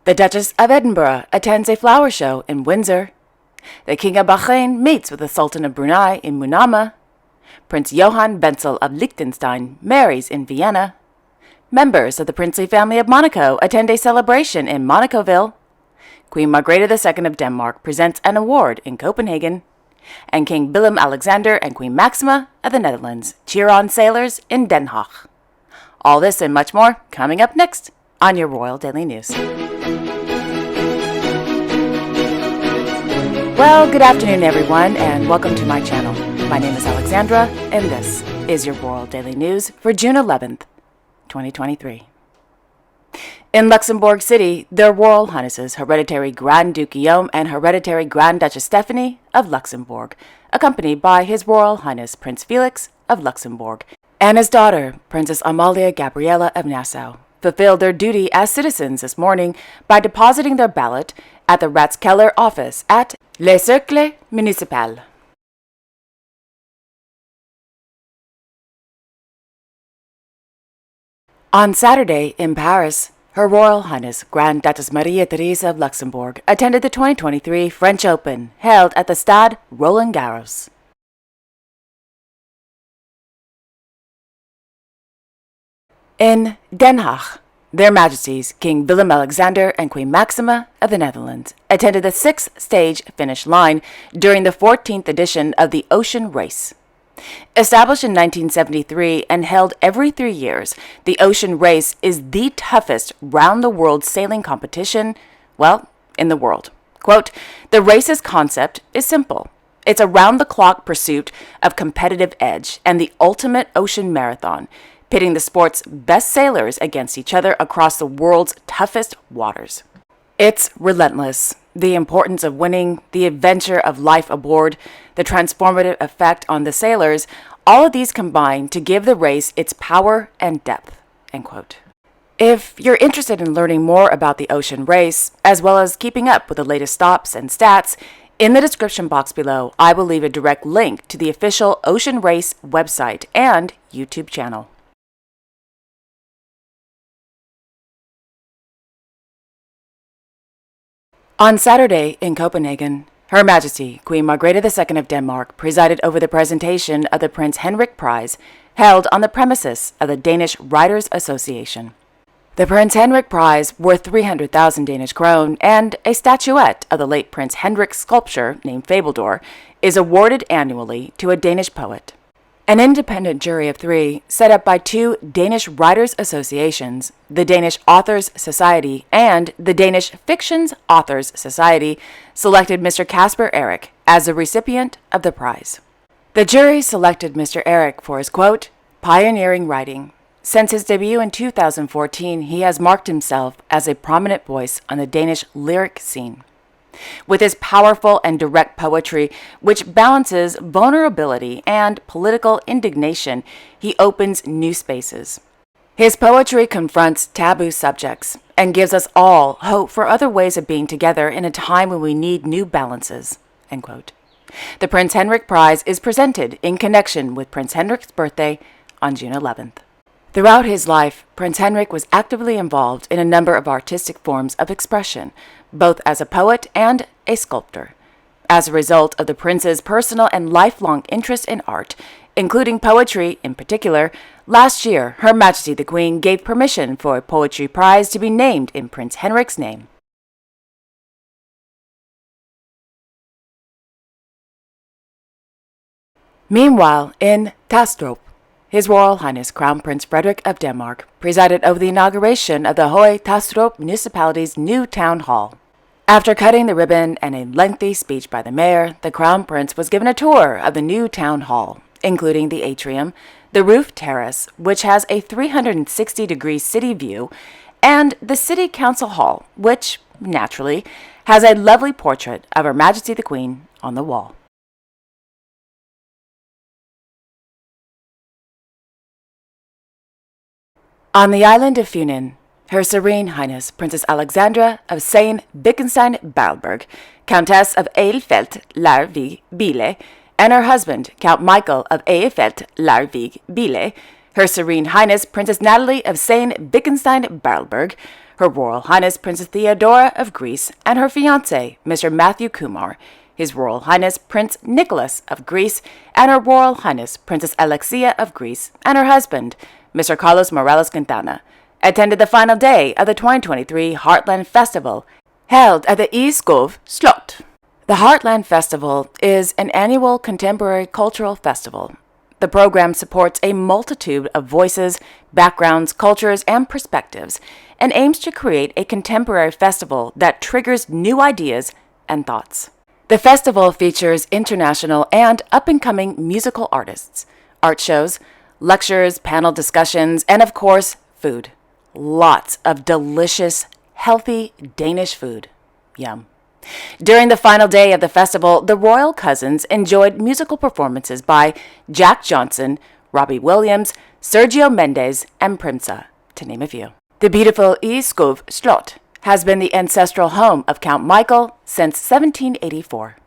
The Duchess of Edinburgh attends a flower show in Windsor. The King of Bahrain meets with the Sultan of Brunei in Manama. Prince Johann Wenzel of Liechtenstein marries in Vienna. Members of the princely family of Monaco attend a celebration in Monaco-Ville. Queen Margrethe II of Denmark presents an award in Copenhagen. And King Willem-Alexander and Queen Maxima of the Netherlands cheer on sailors in Den Haag. All this and much more coming up next on your Royal Daily News. Well, good afternoon, everyone, and welcome to my channel. My name is Alexandra, and this is your Royal Daily News for June 11th, 2023. In Luxembourg City, their Royal Highnesses Hereditary Grand Duke Guillaume and Hereditary Grand Duchess Stephanie of Luxembourg, accompanied by His Royal Highness Prince Felix of Luxembourg and his daughter, Princess Amalia Gabriella of Nassau, fulfilled their duty as citizens this morning by depositing their ballot at the Ratskeller office at Le Cercle Municipal. On Saturday in Paris, Her Royal Highness Grand Duchess Maria Theresa of Luxembourg attended the 2023 French Open held at the Stade Roland Garros. In Den Haag, Their Majesties King Willem-Alexander and Queen Maxima of the Netherlands attended the sixth-stage finish line during the 14th edition of the Ocean Race. Established in 1973 and held every 3 years, the Ocean Race is the toughest round-the-world sailing competition, in the world. Quote, "The race's concept is simple. It's a round-the-clock pursuit of competitive edge and the ultimate ocean marathon, pitting the sport's best sailors against each other across the world's toughest waters. It's relentless. The importance of winning, the adventure of life aboard, the transformative effect on the sailors, all of these combine to give the race its power and depth." End quote. If you're interested in learning more about the Ocean Race, as well as keeping up with the latest stops and stats, in the description box below, I will leave a direct link to the official Ocean Race website and YouTube channel. On Saturday in Copenhagen, Her Majesty Queen Margrethe II of Denmark presided over the presentation of the Prince Henrik Prize held on the premises of the Danish Writers' Association. The Prince Henrik Prize, worth 300,000 Danish krone, and a statuette of the late Prince Henrik's sculpture named Fabledore, is awarded annually to a Danish poet. An independent jury of 3, set up by 2 Danish Writers' Associations, the Danish Authors' Society and the Danish Fictions Authors' Society, selected Mr. Casper Erik as the recipient of the prize. The jury selected Mr. Erik for his, quote, "pioneering writing. Since his debut in 2014, he has marked himself as a prominent voice on the Danish lyric scene. With his powerful and direct poetry, which balances vulnerability and political indignation, he opens new spaces. His poetry confronts taboo subjects and gives us all hope for other ways of being together in a time when we need new balances." End quote. The Prince Henrik Prize is presented in connection with Prince Henrik's birthday on June 11th. Throughout his life, Prince Henrik was actively involved in a number of artistic forms of expression, both as a poet and a sculptor. As a result of the prince's personal and lifelong interest in art, including poetry in particular, last year Her Majesty the Queen gave permission for a poetry prize to be named in Prince Henrik's name. Meanwhile, in Tastrup, His Royal Highness Crown Prince Frederik of Denmark presided over the inauguration of the Høje Tastrup Municipality's new town hall. After cutting the ribbon and a lengthy speech by the mayor, the Crown Prince was given a tour of the new town hall, including the atrium, the roof terrace, which has a 360-degree city view, and the City Council Hall, which, naturally, has a lovely portrait of Her Majesty the Queen on the wall. On the island of Funen, Her Serene Highness Princess Alexandra of Sayn-Wittgenstein-Berleburg, Countess of Eilfeldt-Larvig-Bille, and her husband, Count Michael of Eilfeldt-Larvig-Bille, Her Serene Highness Princess Natalie of Sayn-Wittgenstein-Berleburg, Her Royal Highness Princess Theodora of Greece and her fiancé, Mr. Matthew Kumar, His Royal Highness Prince Nicholas of Greece and Her Royal Highness Princess Alexia of Greece and her husband, Mr. Carlos Morales Quintana, attended the final day of the 2023 Heartland Festival held at the Iskov Slot. The Heartland Festival is an annual contemporary cultural festival. The program supports a multitude of voices, backgrounds, cultures, and perspectives, and aims to create a contemporary festival that triggers new ideas and thoughts. The festival features international and up-and-coming musical artists, art shows, lectures, panel discussions, and of course, food. Lots of delicious, healthy Danish food. Yum. During the final day of the festival, the royal cousins enjoyed musical performances by Jack Johnson, Robbie Williams, Sergio Mendes, and Primsa, to name a few. The beautiful Iskov Slot has been the ancestral home of Count Michael since 1784.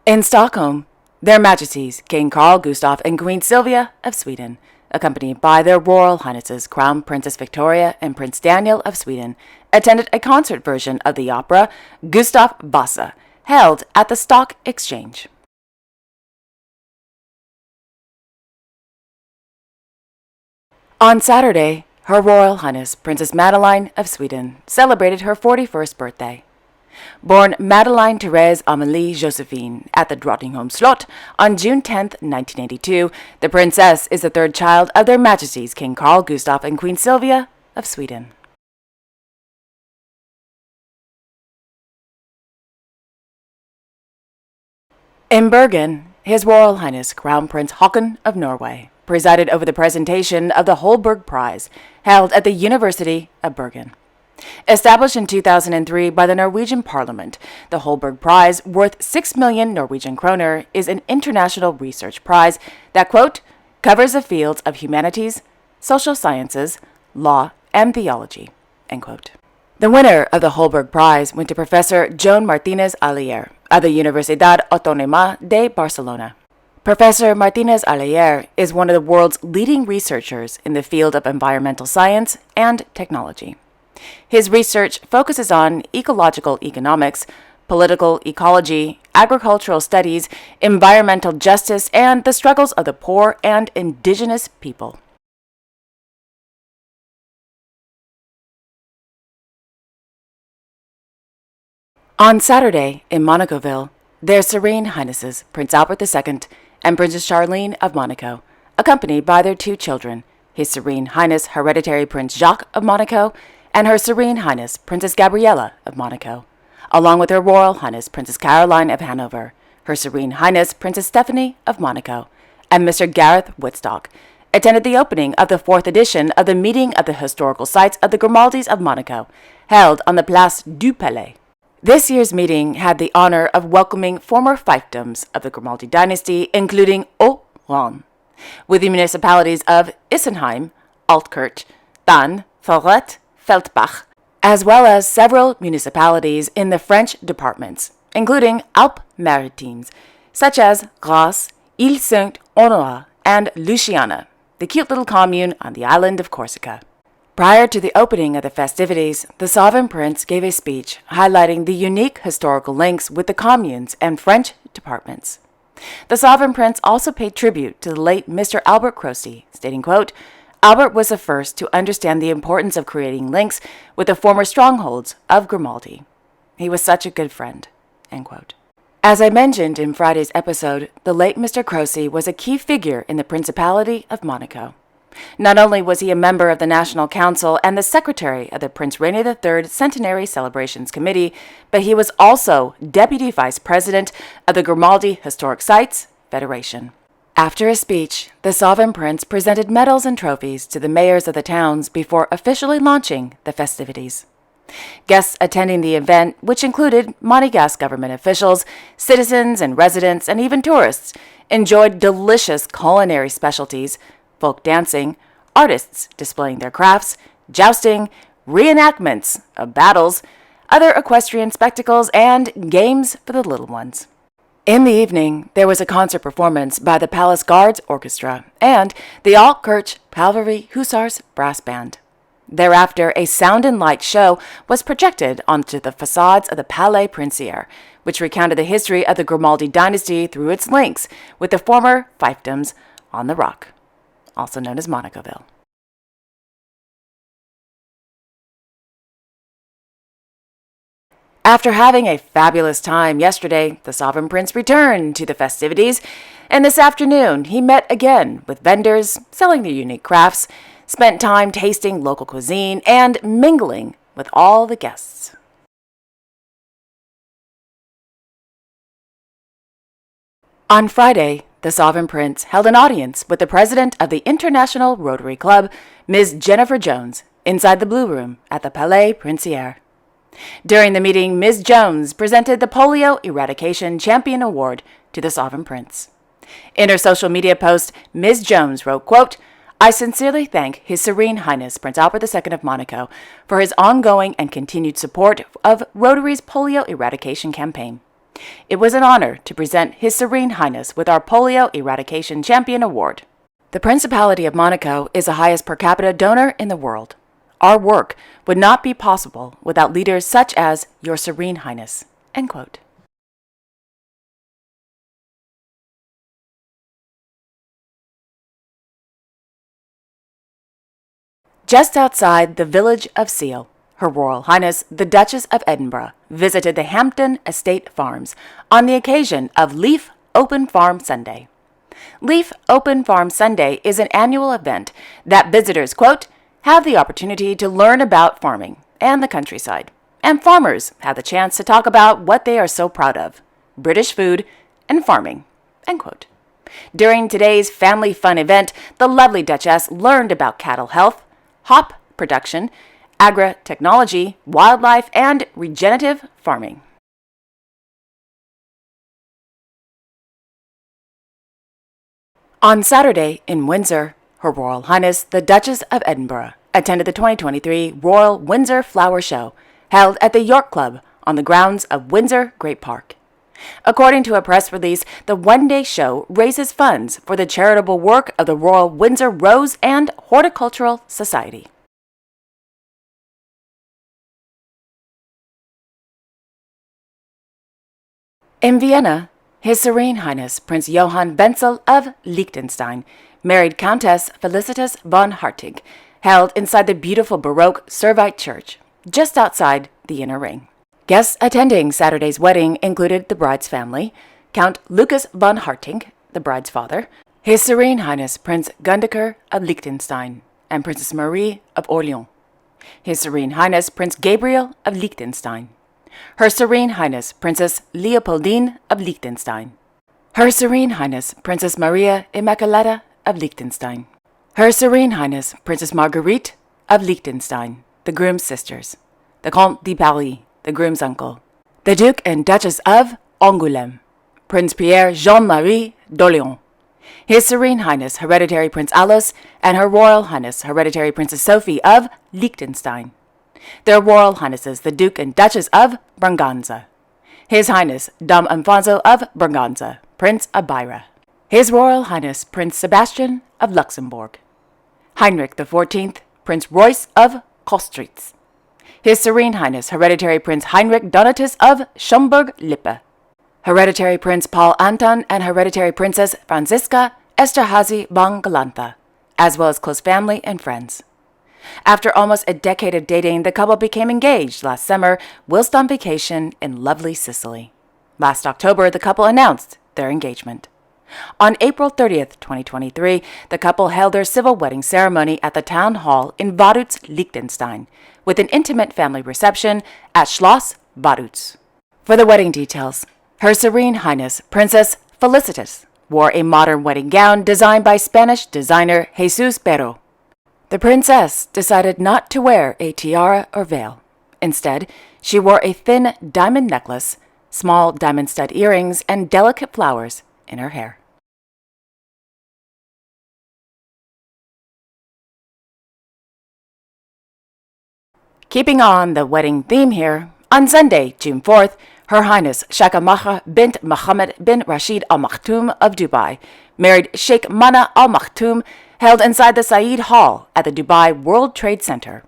In Stockholm, Their Majesties King Carl Gustaf and Queen Sylvia of Sweden, accompanied by their Royal Highnesses Crown Princess Victoria and Prince Daniel of Sweden, attended a concert version of the opera Gustav Vasa, held at the Stock Exchange. On Saturday, Her Royal Highness Princess Madeleine of Sweden celebrated her 41st birthday. Born Madeleine Therese Amélie Josephine at the Drottningholm Slot on June 10, 1982, the princess is the third child of Their Majesties King Carl Gustaf and Queen Sylvia of Sweden. In Bergen, His Royal Highness Crown Prince Haakon of Norway presided over the presentation of the Holberg Prize held at the University of Bergen. Established in 2003 by the Norwegian Parliament, the Holberg Prize, worth 6 million Norwegian kroner, is an international research prize that, quote, covers the fields of humanities, social sciences, law, and theology, end quote. The winner of the Holberg Prize went to Professor Joan Martínez Alier of the Universidad Autónoma de Barcelona. Professor Martínez Alier is one of the world's leading researchers in the field of environmental science and technology. His research focuses on ecological economics, political ecology, agricultural studies, environmental justice, and the struggles of the poor and indigenous people. On Saturday, in Monaco-Ville, Their Serene Highnesses Prince Albert II and Princess Charlene of Monaco, accompanied by their two children, His Serene Highness Hereditary Prince Jacques of Monaco and Her Serene Highness Princess Gabriella of Monaco, along with Her Royal Highness Princess Caroline of Hanover, Her Serene Highness Princess Stephanie of Monaco, and Mr. Gareth Woodstock, attended the opening of the 4th edition of the Meeting of the Historical Sites of the Grimaldis of Monaco, held on the Place du Palais. This year's meeting had the honor of welcoming former fiefdoms of the Grimaldi dynasty, including Haut-Rhin, with the municipalities of Isenheim, Altkirch, Thann, Forêt, Feldbach, as well as several municipalities in the French departments, including Alpes-Maritimes, such as Grasse, Ile-Saint-Honorat, and Luciana, the cute little commune on the island of Corsica. Prior to the opening of the festivities, the Sovereign Prince gave a speech highlighting the unique historical links with the communes and French departments. The Sovereign Prince also paid tribute to the late Mr. Albert Croce, stating, quote, Albert was the first to understand the importance of creating links with the former strongholds of Grimaldi. He was such a good friend, end quote. As I mentioned in Friday's episode, the late Mr. Croce was a key figure in the Principality of Monaco. Not only was he a member of the National Council and the secretary of the Prince Rainier III Centenary Celebrations Committee, but he was also deputy vice president of the Grimaldi Historic Sites Federation. After his speech, the Sovereign Prince presented medals and trophies to the mayors of the towns before officially launching the festivities. Guests attending the event, which included Monegasque government officials, citizens and residents, and even tourists, enjoyed delicious culinary specialties, folk dancing, artists displaying their crafts, jousting, reenactments of battles, other equestrian spectacles, and games for the little ones. In the evening, there was a concert performance by the Palace Guards Orchestra and the Altkirch Cavalry Hussars Brass Band. Thereafter, a sound and light show was projected onto the facades of the Palais Princier, which recounted the history of the Grimaldi dynasty through its links with the former fiefdoms on the Rock, also known as Monaco-Ville. After having a fabulous time yesterday, the Sovereign Prince returned to the festivities, and this afternoon he met again with vendors selling their unique crafts, spent time tasting local cuisine, and mingling with all the guests. On Friday, the Sovereign Prince held an audience with the president of the International Rotary Club, Ms. Jennifer Jones, inside the Blue Room at the Palais Princier. During the meeting, Ms. Jones presented the Polio Eradication Champion Award to the Sovereign Prince. In her social media post, Ms. Jones wrote, quote, "I sincerely thank His Serene Highness Prince Albert II of Monaco for his ongoing and continued support of Rotary's polio eradication campaign. It was an honor to present His Serene Highness with our Polio Eradication Champion Award. The Principality of Monaco is the highest per capita donor in the world. Our work would not be possible without leaders such as Your Serene Highness." End quote. Just outside the village of Seal, Her Royal Highness the Duchess of Edinburgh visited the Hampton Estate Farms on the occasion of Leaf Open Farm Sunday. Leaf Open Farm Sunday is an annual event that visitors, quote, have the opportunity to learn about farming and the countryside, and farmers have the chance to talk about what they are so proud of, British food and farming, end quote. During today's family fun event, the lovely Duchess learned about cattle health, hop production, agri-technology, wildlife, and regenerative farming. On Saturday in Windsor, Her Royal Highness the Duchess of Edinburgh attended the 2023 Royal Windsor Flower Show, held at the York Club on the grounds of Windsor Great Park. According to a press release, the one-day show raises funds for the charitable work of the Royal Windsor Rose and Horticultural Society. In Vienna, His Serene Highness Prince Johann Wenzel of Liechtenstein married Countess Felicitas von Hartig, held inside the beautiful Baroque Servite Church, just outside the inner ring. Guests attending Saturday's wedding included the bride's family, Count Lucas von Harting, the bride's father, His Serene Highness Prince Gundeker of Liechtenstein, and Princess Marie of Orleans, His Serene Highness Prince Gabriel of Liechtenstein, Her Serene Highness Princess Leopoldine of Liechtenstein, Her Serene Highness Princess Maria Immaculata of Liechtenstein, Her Serene Highness Princess Marguerite of Liechtenstein, the groom's sisters, the Comte de Paris, the groom's uncle, the Duke and Duchess of Angoulême, Prince Pierre Jean-Marie d'Orléans, His Serene Highness Hereditary Prince Alois, and Her Royal Highness Hereditary Princess Sophie of Liechtenstein, their Royal Highnesses the Duke and Duchess of Braganza, His Highness Dom Alfonso of Braganza, Prince of Beira, His Royal Highness Prince Sebastian of Luxembourg, Heinrich XIV, Prince Royce of Kostritz, His Serene Highness Hereditary Prince Heinrich Donatus of Schomburg-Lippe, Hereditary Prince Paul Anton and Hereditary Princess Franziska Esterhazy von Galantha, as well as close family and friends. After almost a decade of dating, the couple became engaged last summer whilst on vacation in lovely Sicily. Last October, the couple announced their engagement. On April 30th, 2023, the couple held their civil wedding ceremony at the town hall in Vaduz, Liechtenstein, with an intimate family reception at Schloss Vaduz. For the wedding details, Her Serene Highness Princess Felicitas wore a modern wedding gown designed by Spanish designer Jesus Pero. The princess decided not to wear a tiara or veil. Instead, she wore a thin diamond necklace, small diamond stud earrings, and delicate flowers in her hair. Keeping on the wedding theme here, on Sunday, June 4th, Her Highness Sheikh Maha bint Mohammed bin Rashid Al Maktoum of Dubai married Sheikh Mana Al Maktoum, held inside the Said Hall at the Dubai World Trade Center.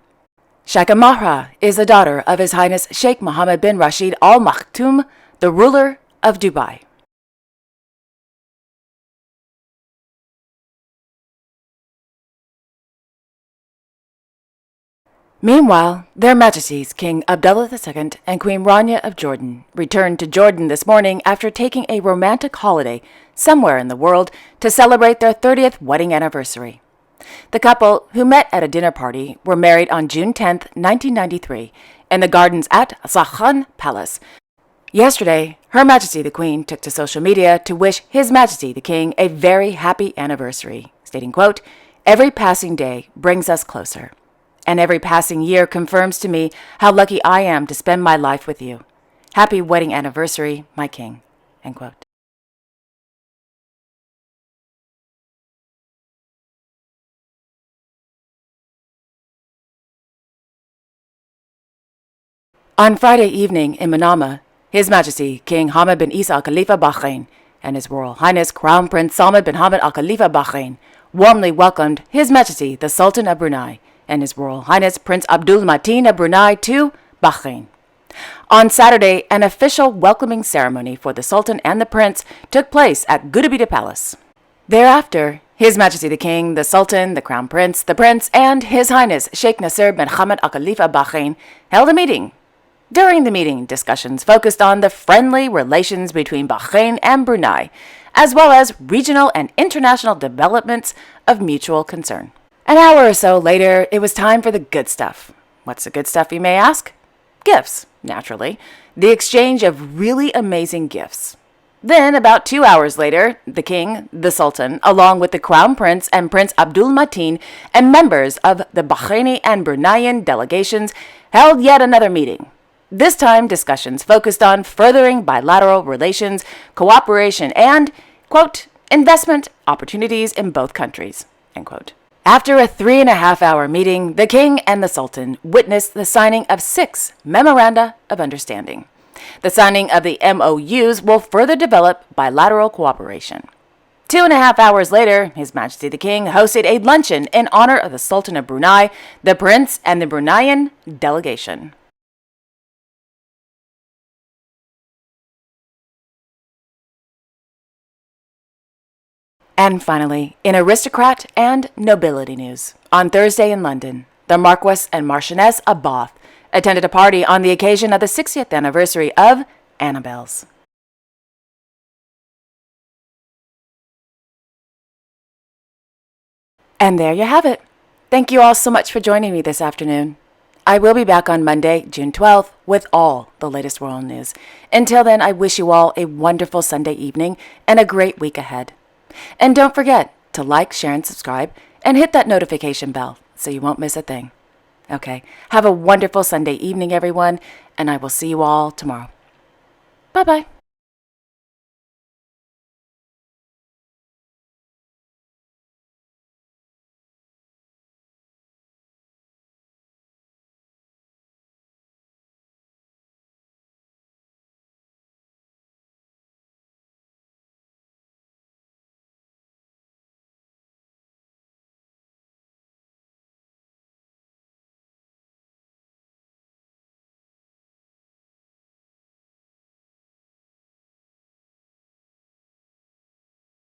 Sheikh Maha is the daughter of His Highness Sheikh Mohammed bin Rashid Al Maktoum, the ruler of Dubai. Meanwhile, Their Majesties King Abdullah II and Queen Rania of Jordan returned to Jordan this morning after taking a romantic holiday somewhere in the world to celebrate their 30th wedding anniversary. The couple, who met at a dinner party, were married on June 10, 1993, in the gardens at Zakhan Palace. Yesterday, Her Majesty the Queen took to social media to wish His Majesty the King a very happy anniversary, stating, quote, "Every passing day brings us closer. And every passing year confirms to me how lucky I am to spend my life with you. Happy wedding anniversary, my king." End quote. On Friday evening in Manama, His Majesty King Hamad bin Isa Al Khalifa Bahrain and His Royal Highness Crown Prince Salman bin Hamad Al Khalifa Bahrain warmly welcomed His Majesty the Sultan of Brunei and His Royal Highness Prince Abdul Mateen of Brunei to Bahrain. On Saturday, an official welcoming ceremony for the Sultan and the Prince took place at Gudabita Palace. Thereafter, His Majesty the King, the Sultan, the Crown Prince, the Prince, and His Highness Sheikh Nasser bin Hamad Al Khalifa Bahrain held a meeting. During the meeting, discussions focused on the friendly relations between Bahrain and Brunei, as well as regional and international developments of mutual concern. An hour or so later, it was time for the good stuff. What's the good stuff, you may ask? Gifts, naturally. The exchange of really amazing gifts. Then, about 2 hours later, the king, the sultan, along with the crown prince and Prince Abdul Mateen and members of the Bahraini and Bruneian delegations held yet another meeting. This time, discussions focused on furthering bilateral relations, cooperation, and, quote, investment opportunities in both countries, end quote. After a 3.5-hour meeting, the king and the sultan witnessed the signing of 6 memoranda of understanding. The signing of the MOUs will further develop bilateral cooperation. 2.5 hours later, His Majesty the King hosted a luncheon in honor of the Sultan of Brunei, the Prince, and the Bruneian delegation. And finally, in aristocrat and nobility news, on Thursday in London, the Marquess and Marchioness of Bath attended a party on the occasion of the 60th anniversary of Annabelle's. And there you have it. Thank you all so much for joining me this afternoon. I will be back on Monday, June 12th, with all the latest royal news. Until then, I wish you all a wonderful Sunday evening and a great week ahead. And don't forget to like, share, and subscribe, and hit that notification bell so you won't miss a thing. Okay, have a wonderful Sunday evening, everyone, and I will see you all tomorrow. Bye-bye.